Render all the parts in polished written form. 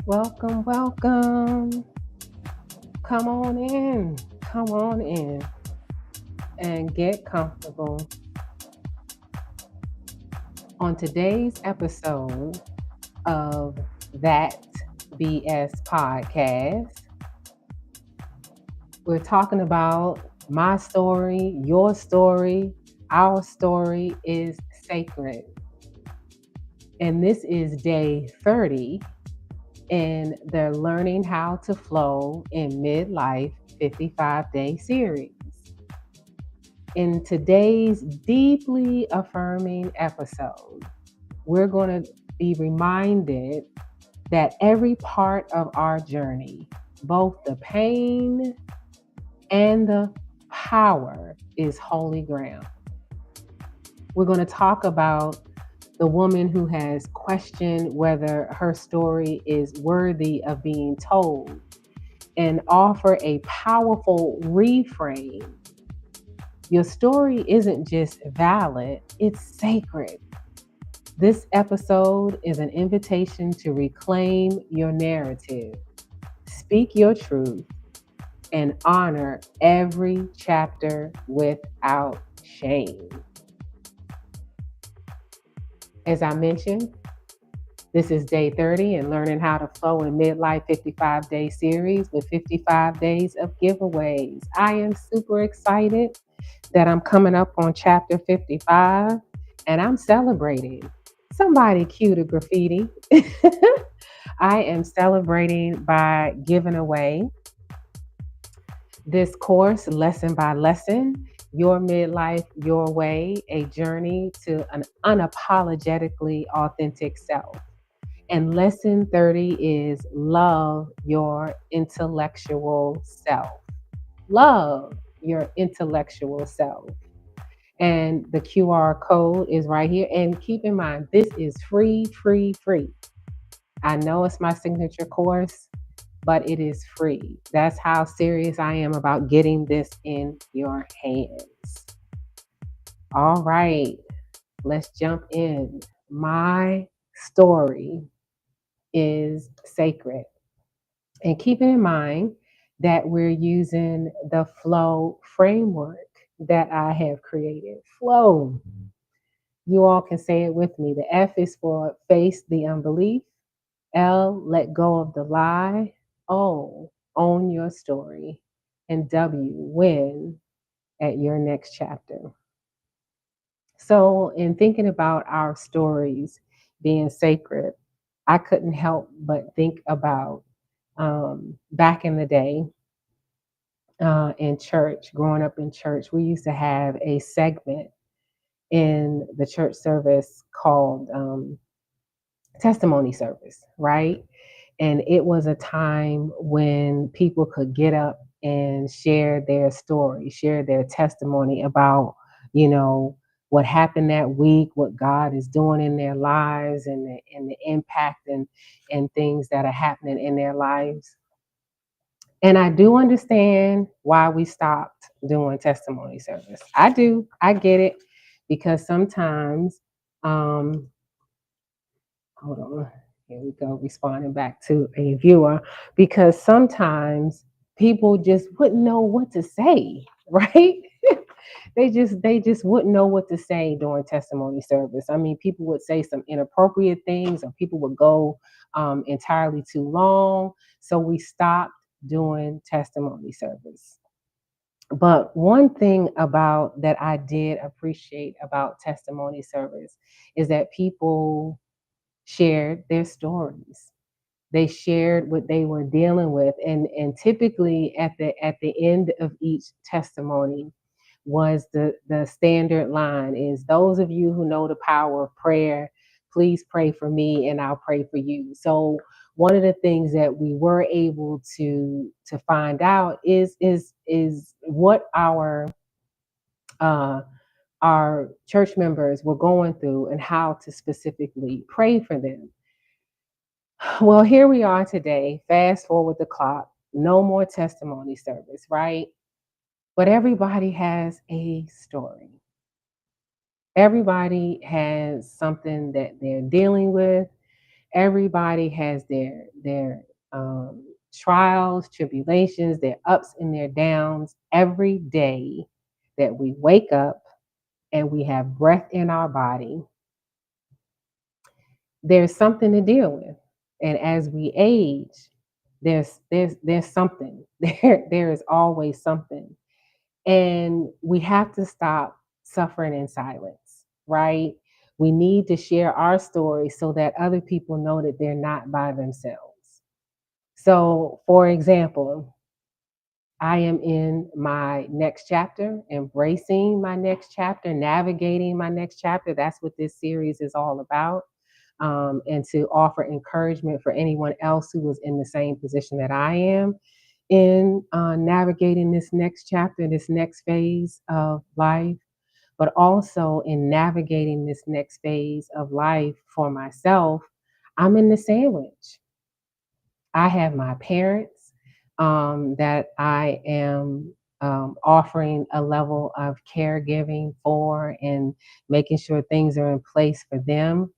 Welcome, welcome. Come on in, and get comfortable. On today's episode of That BS podcast, we're talking about my story, your story. Our story is sacred. And this is day 30 in the Learning How to Flow in Midlife 55-day series. In today's deeply affirming episode, we're going to be reminded that every part of our journey, both the pain and the power, is holy ground. We're going to talk about the woman who has questioned whether her story is worthy of being told and offer a powerful reframe. Your story isn't just valid, it's sacred. This episode is an invitation to reclaim your narrative, speak your truth, and honor every chapter without shame. As I mentioned, this is day 30 and learning how to flow in midlife 55-day series with 55 days of giveaways. I am super excited that I'm coming up on chapter 55 and I'm celebrating. Somebody cue the graffiti. I am celebrating by giving away this course, lesson by lesson, Your Midlife, Your Way, a journey to an unapologetically authentic self. And lesson 30 is love your intellectual self. Love your intellectual self. And the QR code is right here. And keep in mind, this is free, free, free. I know it's my signature course, but it is free. That's how serious I am about getting this in your hands. All right, let's jump in. My story is sacred. And keeping in mind that we're using the F.L.O.W framework that I have created. F.L.O.W. You all can say it with me. The F is for face the unbelief. L, let go of the lie. O, own your story. And W, win at your next chapter. So, in thinking about our stories being sacred, I couldn't help but think about back in the day in church, growing up in church, we used to have a segment in the church service called testimony service, right? And it was a time when people could get up and share their story, share their testimony about, you know, what happened that week, what God is doing in their lives, and the impact and things that are happening in their lives. And I do understand why we stopped doing testimony service. I do. I get it because sometimes, um, hold on, here we go, responding back to a viewer, because sometimes people just wouldn't know what to say, right? They just wouldn't know what to say during testimony service. I mean, people would say some inappropriate things, or people would go entirely too long. So we stopped doing testimony service. But one thing about that I did appreciate about testimony service is that people shared their stories. They shared what they were dealing with, and typically at the end of each testimony was the standard line is, those of you who know the power of prayer, please pray for me and I'll pray for you. So one of the things that we were able to find out is what uh, our church members were going through and how to specifically pray for them. Well, here we are today. Fast forward the clock. No more testimony service, right? But everybody has a story. Everybody has something that they're dealing with. Everybody has their trials, tribulations, their ups and their downs. Every day that we wake up and we have breath in our body, there's something to deal with. And as we age, there's something. There is always something. And we have to stop suffering in silence, right? We need to share our story so that other people know that they're not by themselves. So, for example, I am in my next chapter, embracing my next chapter, navigating my next chapter. That's what this series is all about. And to offer encouragement for anyone else who was in the same position that I am in navigating this next chapter, this next phase of life, but also in navigating this next phase of life for myself. I'm in the sandwich. I have my parents that I am offering a level of caregiving for and making sure things are in place for them.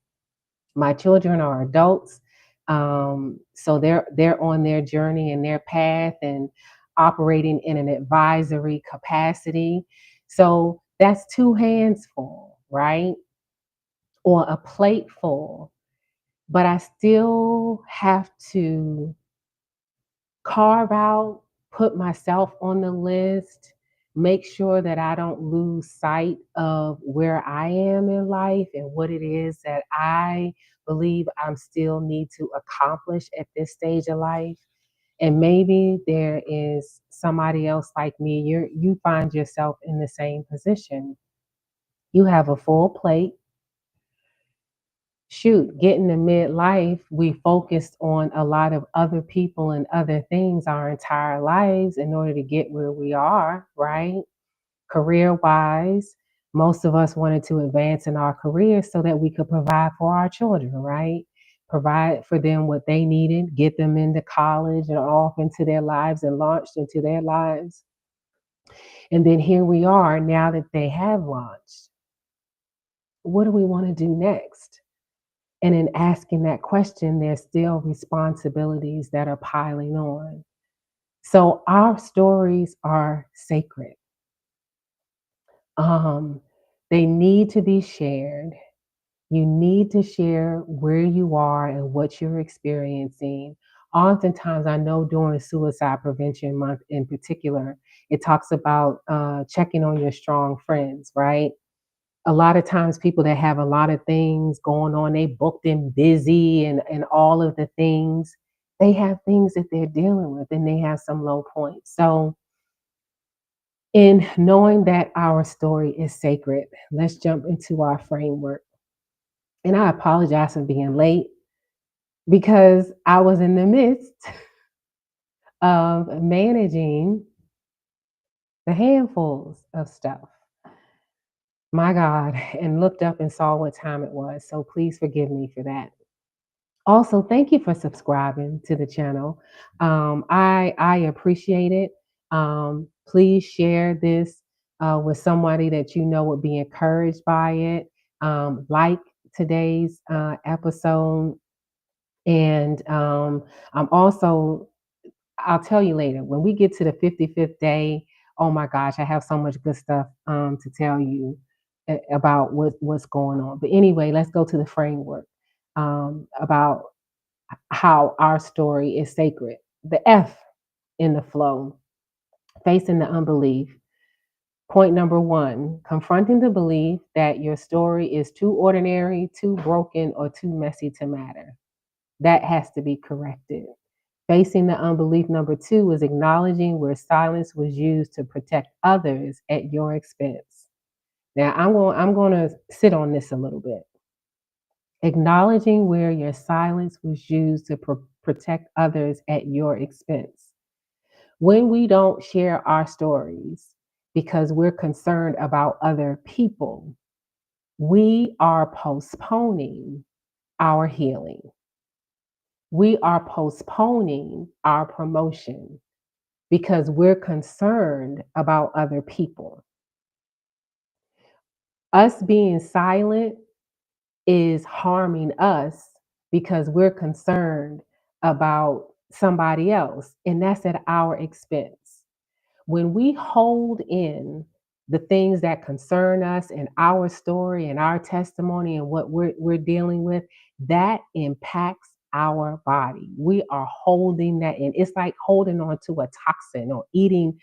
My children are adults, so they're on their journey and their path and operating in an advisory capacity. So that's two hands full, right? Or a plate full. But I still have to carve out, put myself on the list, make sure that I don't lose sight of where I am in life and what it is that I believe I'm still need to accomplish at this stage of life. And maybe there is somebody else like me. You find yourself in the same position. You have a full plate. Shoot, getting to midlife, we focused on a lot of other people and other things our entire lives in order to get where we are, right? Career wise, most of us wanted to advance in our careers so that we could provide for our children, right? Provide for them what they needed, get them into college and off into their lives and launched into their lives. And then here we are now that they have launched. What do we want to do next? And in asking that question, there's still responsibilities that are piling on. So our stories are sacred. Um, they need to be shared. You need to share where you are and what you're experiencing. Oftentimes, I know during Suicide Prevention Month in particular, it talks about checking on your strong friends, right? A lot of times people that have a lot of things going on, they booked and busy and all of the things, they have things that they're dealing with and they have some low points. So in knowing that our story is sacred, let's jump into our framework. And I apologize for being late because I was in the midst of managing the handfuls of stuff. My God, and looked up and saw what time it was. So please forgive me for that. Also, thank you for subscribing to the channel. I appreciate it. Please share this with somebody that you know would be encouraged by it. Like today's episode, and I'm also, I'll tell you later when we get to the 55th day. Oh my gosh, I have so much good stuff to tell you about what's going on. But anyway, let's go to the framework about how our story is sacred. The F in the flow, facing the unbelief. Point number one, confronting the belief that your story is too ordinary, too broken, or too messy to matter. That has to be corrected. Facing the unbelief number two is acknowledging where silence was used to protect others at your expense. Now, I'm going to sit on this a little bit. Acknowledging where your silence was used to protect others at your expense. When we don't share our stories because we're concerned about other people, we are postponing our healing. We are postponing our promotion because we're concerned about other people. Us being silent is harming us because we're concerned about somebody else, and that's at our expense. When we hold in the things that concern us and our story and our testimony and what we're dealing with, that impacts our body. We are holding that in. It's like holding on to a toxin or eating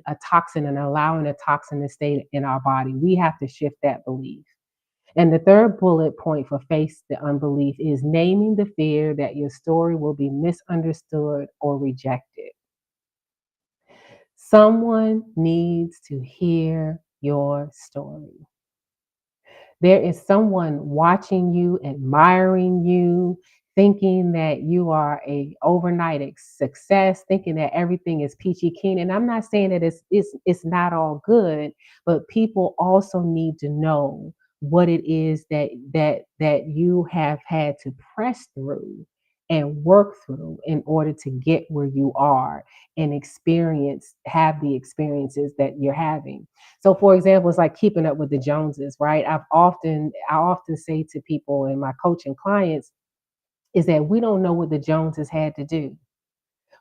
a toxin and allowing a toxin to stay in our body. We have to shift that belief. And the third bullet point for face the unbelief is naming the fear that your story will be misunderstood or rejected. Someone needs to hear your story. There is someone watching you, admiring you, thinking that you are a overnight success, thinking that everything is peachy keen. And I'm not saying that it's not all good, but people also need to know what it is that you have had to press through and work through in order to get where you are and have the experiences that you're having. So for example, it's like keeping up with the Joneses, right? I often say to people and my coaching clients is that we don't know what the Joneses had to do.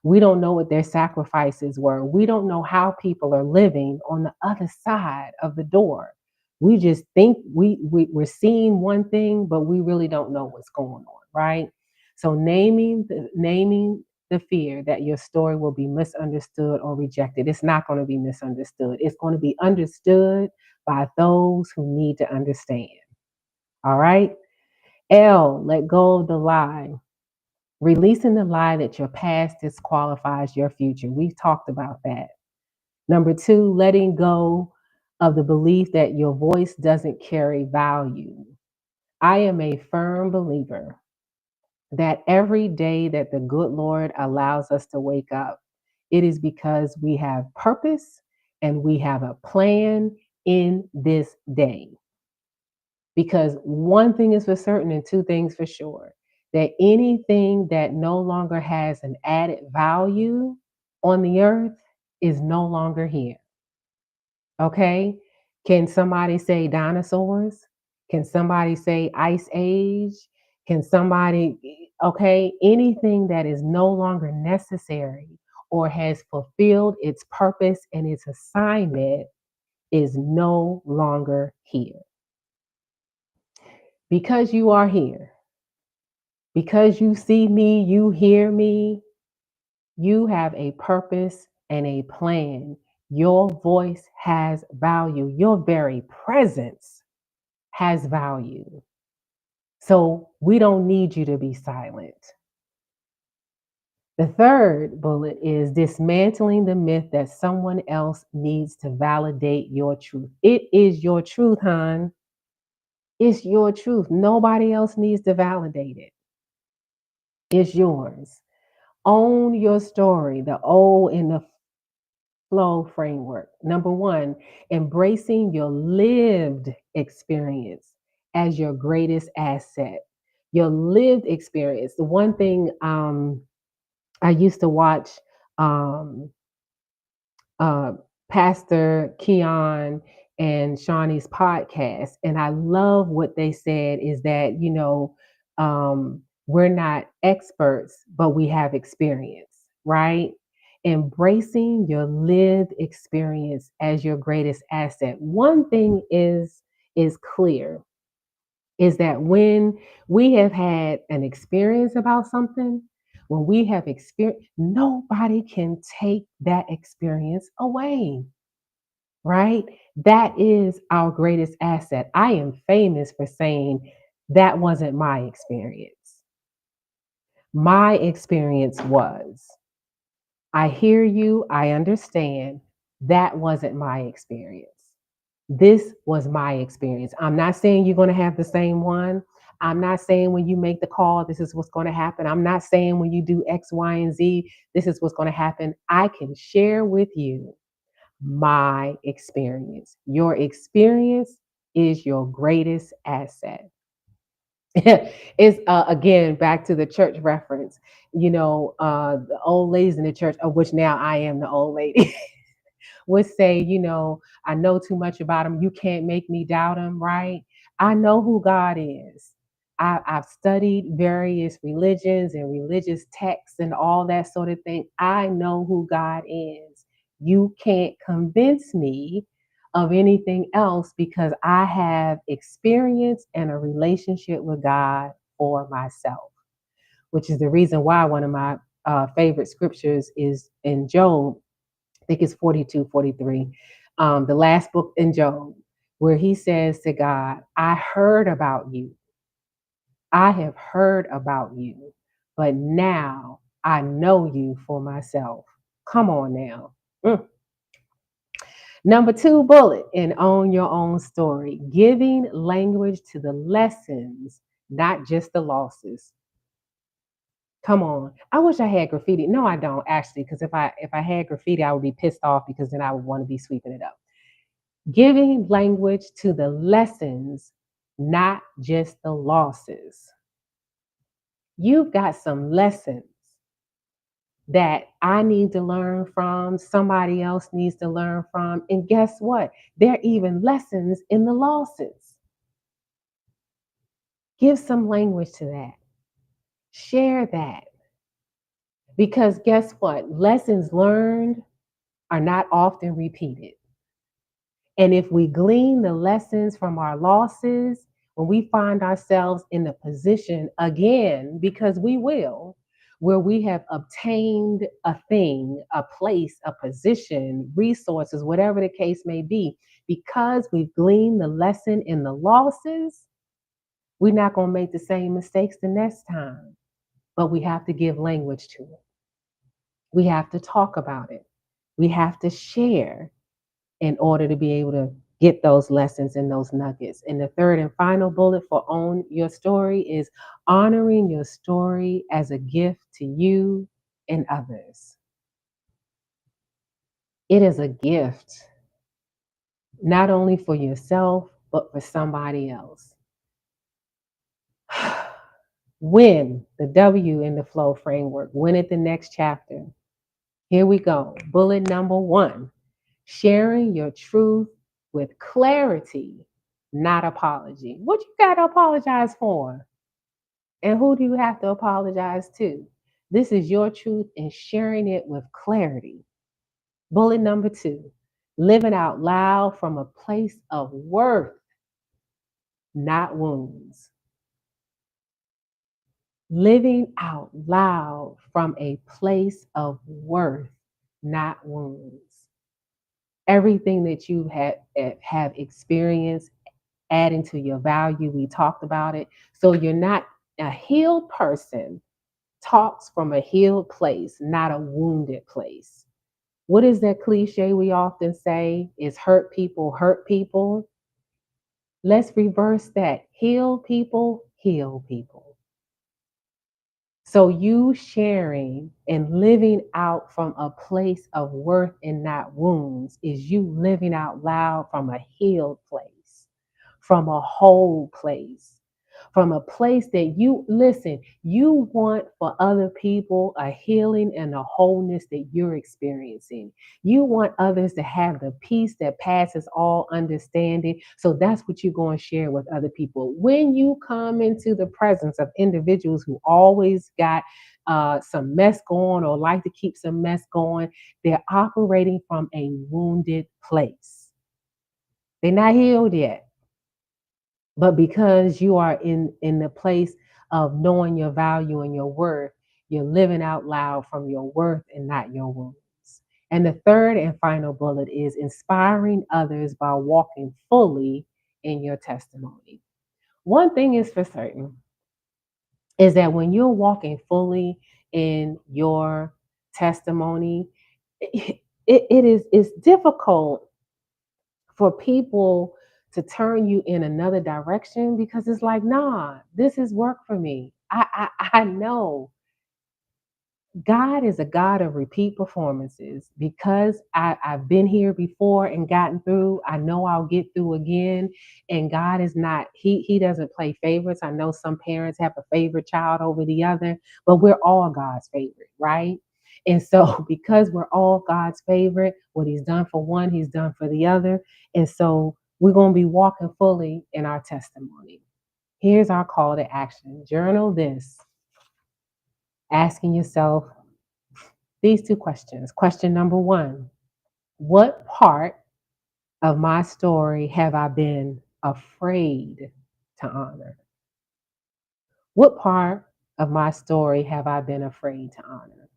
We don't know what their sacrifices were. We don't know how people are living on the other side of the door. We just think we're seeing one thing, but we really don't know what's going on, right? So naming the fear that your story will be misunderstood or rejected. It's not going to be misunderstood. It's going to be understood by those who need to understand. All right. L, let go of the lie. Releasing the lie that your past disqualifies your future. We've talked about that. Number two, letting go of the belief that your voice doesn't carry value. I am a firm believer that every day that the good Lord allows us to wake up, it is because we have purpose and we have a plan in this day. Because one thing is for certain and two things for sure, that anything that no longer has an added value on the earth is no longer here. Okay? Can somebody say dinosaurs? Can somebody say ice age? Can somebody, okay, anything that is no longer necessary or has fulfilled its purpose and its assignment is no longer here. Because you are here, because you see me, you hear me, you have a purpose and a plan. Your voice has value. Your very presence has value. So we don't need you to be silent. The third bullet is dismantling the myth that someone else needs to validate your truth. It is your truth, hon. It's your truth. Nobody else needs to validate it. It's yours. Own your story, the O in the flow framework. Number one, embracing your lived experience as your greatest asset. Your lived experience. The one thing I used to watch um, uh, Pastor Keon and Shawnee's podcast, and I love what they said is that, we're not experts, but we have experience, right? Embracing your lived experience as your greatest asset. One thing is clear is that when we have had an experience about something, when we have experience, nobody can take that experience away, right? That is our greatest asset. I am famous for saying that wasn't my experience. My experience was, I hear you, I understand. That wasn't my experience. This was my experience. I'm not saying you're going to have the same one. I'm not saying when you make the call, this is what's going to happen. I'm not saying when you do X, Y, and Z, this is what's going to happen. I can share with you my experience. Your experience is your greatest asset. It's again back to the church reference. The old ladies in the church, of which now I am the old lady, would say, I know too much about him. You can't make me doubt him, right? I know who God is. I've studied various religions and religious texts and all that sort of thing. I know who God is. You can't convince me of anything else because I have experience and a relationship with God for myself, which is the reason why one of my favorite scriptures is in Job. I think it's 42, 43, the last book in Job, where he says to God, I heard about you. I have heard about you, but now I know you for myself. Come on now. Mm. Number two bullet in Own Your Own Story, giving language to the lessons, not just the losses. Come on. I wish I had graffiti. No, I don't actually, because if I had graffiti, I would be pissed off because then I would want to be sweeping it up. Giving language to the lessons, not just the losses. You've got some lessons that I need to learn from, somebody else needs to learn from. And guess what? There are even lessons in the losses. Give some language to that. Share that. Because guess what? Lessons learned are not often repeated. And if we glean the lessons from our losses, when we find ourselves in a position again, because we will, where we have obtained a thing, a place, a position, resources, whatever the case may be, because we've gleaned the lesson in the losses, we're not going to make the same mistakes the next time. But we have to give language to it. We have to talk about it. We have to share in order to be able to get those lessons and those nuggets. And the third and final bullet for Own Your Story is honoring your story as a gift to you and others. It is a gift, not only for yourself, but for somebody else. Win the W in the flow framework. Win at the next chapter. Here we go. Bullet number one, sharing your truth with clarity, not apology. What you got to apologize for? And who do you have to apologize to? This is your truth and sharing it with clarity. Bullet number two, living out loud from a place of worth, not wounds. Living out loud from a place of worth, not wounds. Everything that you have experienced, adding to your value. We talked about it. So you're not a healed person, talks from a healed place, not a wounded place. What is that cliche we often say is hurt people hurt people? Let's reverse that. Heal people heal people. So you sharing and living out from a place of worth and not wounds is you living out loud from a healed place, from a whole place, from a place that you listen, you want for other people a healing and a wholeness that you're experiencing. You want others to have the peace that passes all understanding. So that's what you're going to share with other people. When you come into the presence of individuals who always got some mess going or like to keep some mess going, they're operating from a wounded place. They're not healed yet. But because you are in the place of knowing your value and your worth, you're living out loud from your worth and not your wounds. And the third and final bullet is inspiring others by walking fully in your testimony. One thing is for certain is that when you're walking fully in your testimony, it's difficult for people to turn you in another direction because it's like, nah, this is work for me. I know God is a God of repeat performances because I've been here before and gotten through. I know I'll get through again. And God is not, he doesn't play favorites. I know some parents have a favorite child over the other, but we're all God's favorite, right? And so because we're all God's favorite, what he's done for one, he's done for the other. And so we're going to be walking fully in our testimony. Here's our call to action. Journal this, asking yourself these two questions. Question number one: what part of my story have I been afraid to honor? What part of my story have I been afraid to honor?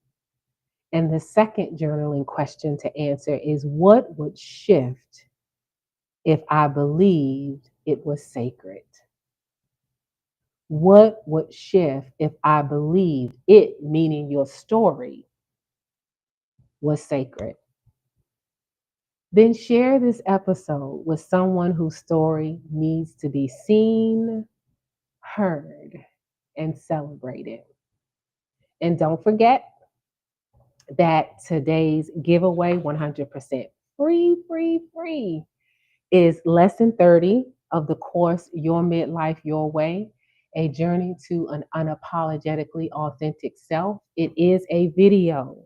And the second journaling question to answer is, what would shift if I believed it was sacred? What would shift if I believed it, meaning your story, was sacred? Then share this episode with someone whose story needs to be seen, heard, and celebrated. And don't forget that today's giveaway, 100% free, is lesson 30 of the course Your Midlife Your Way, a journey to an unapologetically authentic self. It is a video.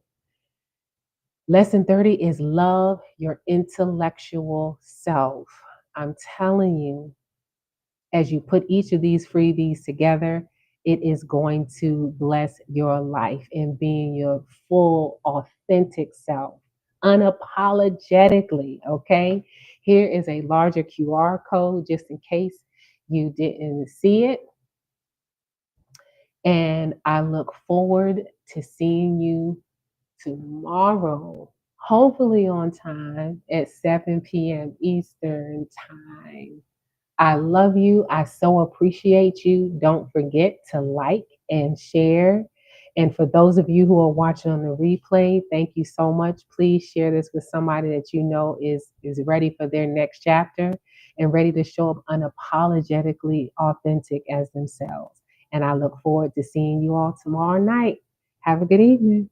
Lesson 30 is love your intellectual self. I'm telling you, as you put each of these freebies together, it is going to bless your life in being your full, authentic self, unapologetically. Okay. Here is a larger QR code just in case you didn't see it. And I look forward to seeing you tomorrow, hopefully on time at 7 p.m. Eastern Time. I love you. I so appreciate you. Don't forget to like and share. And for those of you who are watching on the replay, thank you so much. Please share this with somebody that you know is ready for their next chapter and ready to show up unapologetically authentic as themselves. And I look forward to seeing you all tomorrow night. Have a good evening.